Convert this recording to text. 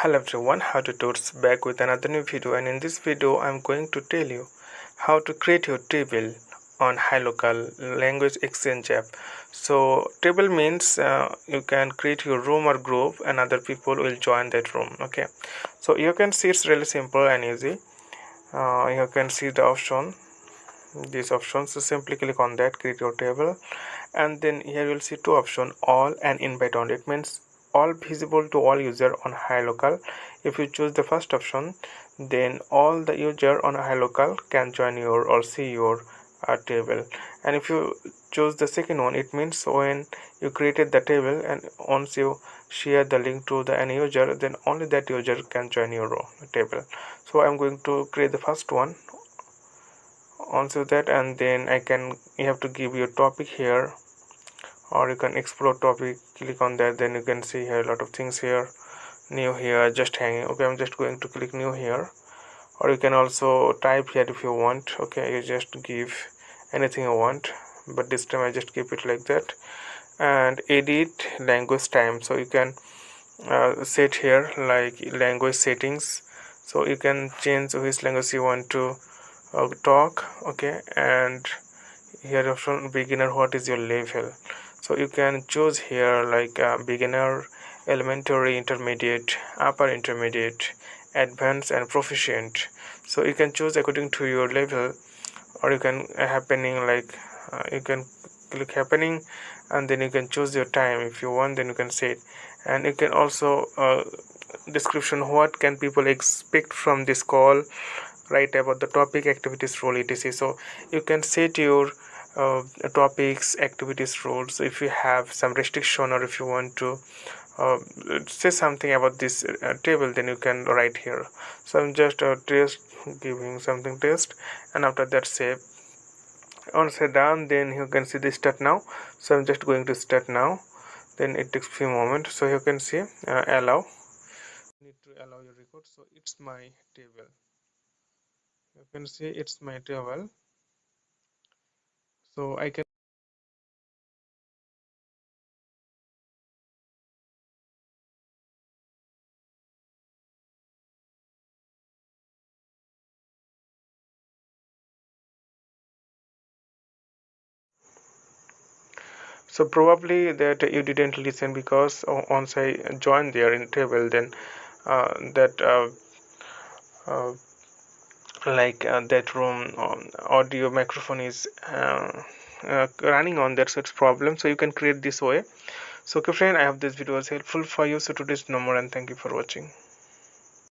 Hello everyone, how to tours back with another new video, and in this video I'm going to tell you how to create your table on Hilokal language exchange app. So table means you can create your room or group and other people will join that room. Okay, so you can see it's really simple and easy. You can see the option, these options, so simply click on that, create your table, and then here you'll see two options, all and invite only. It means all visible to all user on Hilokal. If you choose the first option, then all the user on Hilokal can join your or see your table. And if you choose the second one, it means when you created the table and once you share the link to the any user, then only that user can join your table. So I'm going to create the first one. Also that, and then you have to give your topic here, or you can explore topic, click on that, then you can see here a lot of things here. New here, just hanging. Okay, I'm just going to click new here, or you can also type here if you want. Okay, you just give anything you want, but this time I just keep it like that. And edit language time, so you can set here like language settings, so you can change which language you want to talk. Okay, and here option beginner, what is your level, so you can choose here like beginner, elementary, intermediate, upper intermediate, advanced and proficient. So you can choose according to your level, or you can happening like you can click happening, and then you can choose your time if you want, then you can say it. And you can also description, what can people expect from this call, write about the topic, activities, role, etc. So you can set your topics, activities, roles. If you have some restriction, or if you want to uh, say something about this table, then you can write here. So I'm just test giving something test, and after that save. Once done, then you can see the start now. So I'm just going to start now, then it takes few moments. So you can see allow, need to allow your record. So it's my table, you can see it's my table. So I can, so probably that you didn't listen, because once I joined there in table, then that uh, that room audio microphone is running on that, so it's problem. So you can create this way. So okay friend, I hope this video was helpful for you. So today's no more, and thank you for watching.